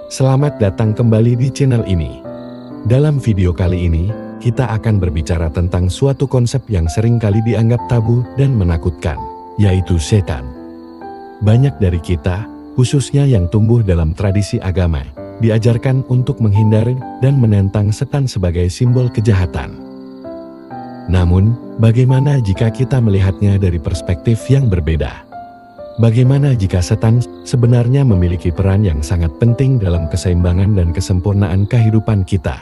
Selamat datang kembali di channel ini. Dalam video kali ini, kita akan berbicara tentang suatu konsep yang sering kali dianggap tabu dan menakutkan, yaitu setan. Banyak dari kita, khususnya yang tumbuh dalam tradisi agama, diajarkan untuk menghindari dan menentang setan sebagai simbol kejahatan. Namun, bagaimana jika kita melihatnya dari perspektif yang berbeda? Bagaimana jika setan sebenarnya memiliki peran yang sangat penting dalam keseimbangan dan kesempurnaan kehidupan kita?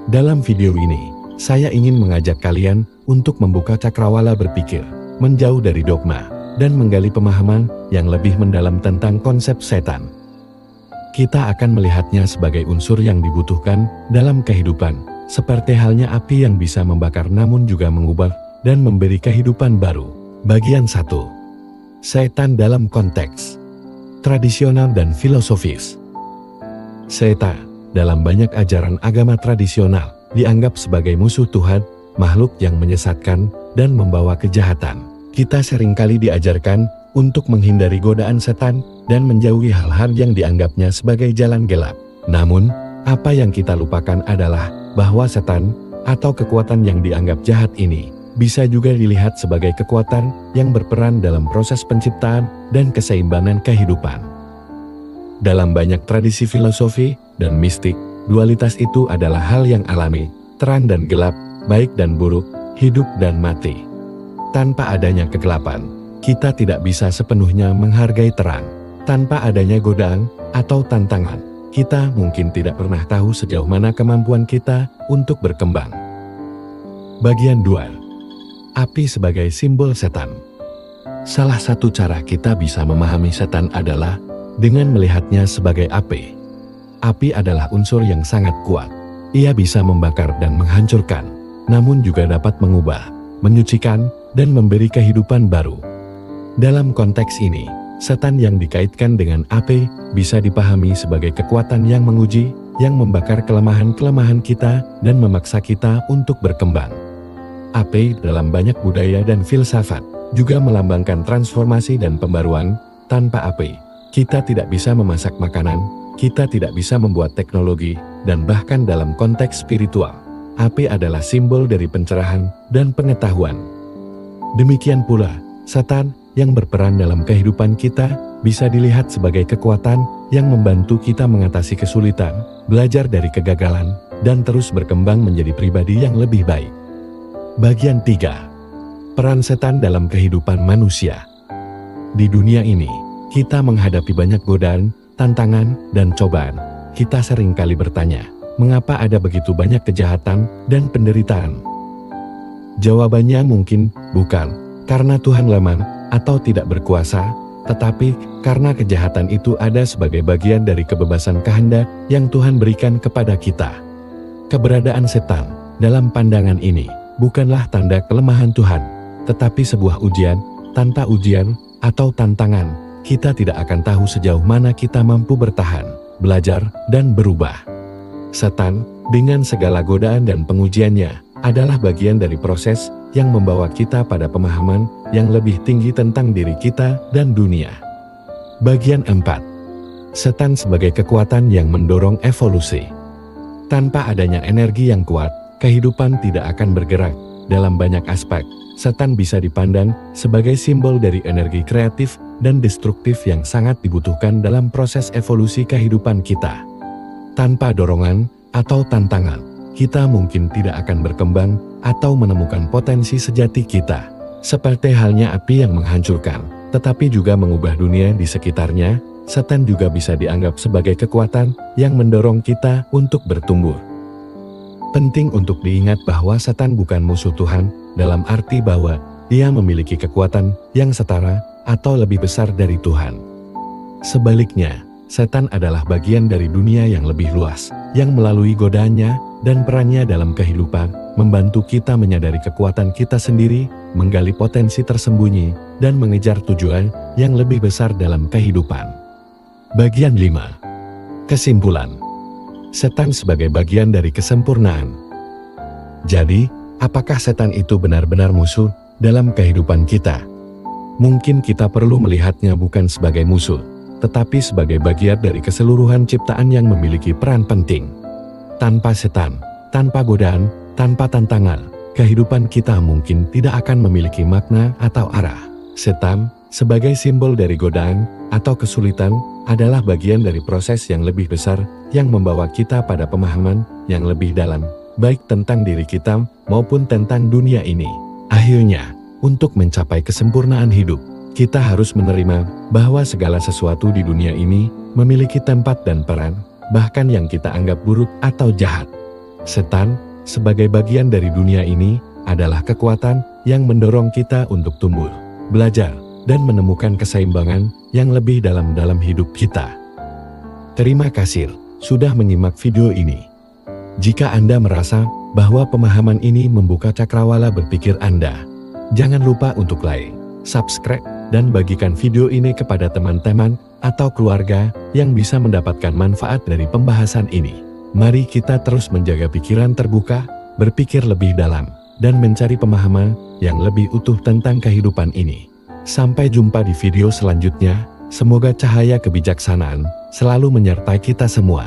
Dalam video ini, saya ingin mengajak kalian untuk membuka cakrawala berpikir, menjauh dari dogma, dan menggali pemahaman yang lebih mendalam tentang konsep setan. Kita akan melihatnya sebagai unsur yang dibutuhkan dalam kehidupan, seperti halnya api yang bisa membakar namun juga mengubah dan memberi kehidupan baru. Bagian 1. Setan dalam konteks tradisional dan filosofis. Setan, dalam banyak ajaran agama tradisional, dianggap sebagai musuh Tuhan, makhluk yang menyesatkan dan membawa kejahatan. Kita seringkali diajarkan untuk menghindari godaan setan dan menjauhi hal-hal yang dianggapnya sebagai jalan gelap. Namun, apa yang kita lupakan adalah bahwa setan atau kekuatan yang dianggap jahat ini bisa juga dilihat sebagai kekuatan yang berperan dalam proses penciptaan dan keseimbangan kehidupan. Dalam banyak tradisi filosofi dan mistik, dualitas itu adalah hal yang alami, terang dan gelap, baik dan buruk, hidup dan mati. Tanpa adanya kegelapan, kita tidak bisa sepenuhnya menghargai terang. Tanpa adanya godaan atau tantangan, kita mungkin tidak pernah tahu sejauh mana kemampuan kita untuk berkembang. Bagian 2. Api sebagai simbol setan. Salah satu cara kita bisa memahami setan adalah dengan melihatnya sebagai api. Api adalah unsur yang sangat kuat. Ia bisa membakar dan menghancurkan, namun juga dapat mengubah, menyucikan, dan memberi kehidupan baru. Dalam konteks ini, setan yang dikaitkan dengan api bisa dipahami sebagai kekuatan yang menguji, yang membakar kelemahan-kelemahan kita dan memaksa kita untuk berkembang. Api dalam banyak budaya dan filsafat juga melambangkan transformasi dan pembaruan. Tanpa api, kita tidak bisa memasak makanan, kita tidak bisa membuat teknologi, dan bahkan dalam konteks spiritual, api adalah simbol dari pencerahan dan pengetahuan. Demikian pula, setan yang berperan dalam kehidupan kita bisa dilihat sebagai kekuatan yang membantu kita mengatasi kesulitan, belajar dari kegagalan, dan terus berkembang menjadi pribadi yang lebih baik. Bagian 3. Peran setan dalam kehidupan manusia. Di dunia ini, kita menghadapi banyak godaan, tantangan, dan cobaan. Kita seringkali bertanya, mengapa ada begitu banyak kejahatan dan penderitaan? Jawabannya mungkin bukan karena Tuhan lemah atau tidak berkuasa, tetapi karena kejahatan itu ada sebagai bagian dari kebebasan kehendak yang Tuhan berikan kepada kita. Keberadaan setan dalam pandangan ini bukanlah tanda kelemahan Tuhan, tetapi sebuah ujian. Tanpa ujian atau tantangan, kita tidak akan tahu sejauh mana kita mampu bertahan, belajar, dan berubah. Setan, dengan segala godaan dan pengujiannya, adalah bagian dari proses yang membawa kita pada pemahaman yang lebih tinggi tentang diri kita dan dunia. Bagian 4. Setan sebagai kekuatan yang mendorong evolusi. Tanpa adanya energi yang kuat, kehidupan tidak akan bergerak. Dalam banyak aspek, setan bisa dipandang sebagai simbol dari energi kreatif dan destruktif yang sangat dibutuhkan dalam proses evolusi kehidupan kita. Tanpa dorongan atau tantangan, kita mungkin tidak akan berkembang atau menemukan potensi sejati kita. Seperti halnya api yang menghancurkan, tetapi juga mengubah dunia di sekitarnya, setan juga bisa dianggap sebagai kekuatan yang mendorong kita untuk bertumbuh. Penting untuk diingat bahwa setan bukan musuh Tuhan, dalam arti bahwa dia memiliki kekuatan yang setara atau lebih besar dari Tuhan. Sebaliknya, setan adalah bagian dari dunia yang lebih luas, yang melalui godaannya dan perannya dalam kehidupan, membantu kita menyadari kekuatan kita sendiri, menggali potensi tersembunyi, dan mengejar tujuan yang lebih besar dalam kehidupan. Bagian 5. Kesimpulan. Setan sebagai bagian dari kesempurnaan. Jadi, apakah setan itu benar-benar musuh dalam kehidupan kita? Mungkin kita perlu melihatnya bukan sebagai musuh, tetapi sebagai bagian dari keseluruhan ciptaan yang memiliki peran penting. Tanpa setan, tanpa godaan, tanpa tantangan, kehidupan kita mungkin tidak akan memiliki makna atau arah. Setan, sebagai simbol dari godaan atau kesulitan, adalah bagian dari proses yang lebih besar yang membawa kita pada pemahaman yang lebih dalam, baik tentang diri kita maupun tentang dunia ini. Akhirnya, untuk mencapai kesempurnaan hidup, kita harus menerima bahwa segala sesuatu di dunia ini memiliki tempat dan peran, bahkan yang kita anggap buruk atau jahat. Setan, sebagai bagian dari dunia ini, adalah kekuatan yang mendorong kita untuk tumbuh, belajar, dan menemukan keseimbangan yang lebih dalam hidup kita. Terima kasih sudah menyimak video ini. Jika Anda merasa bahwa pemahaman ini membuka cakrawala berpikir Anda, jangan lupa untuk like, subscribe, dan bagikan video ini kepada teman-teman atau keluarga yang bisa mendapatkan manfaat dari pembahasan ini. Mari kita terus menjaga pikiran terbuka, berpikir lebih dalam, dan mencari pemahaman yang lebih utuh tentang kehidupan ini. Sampai jumpa di video selanjutnya. Semoga cahaya kebijaksanaan selalu menyertai kita semua.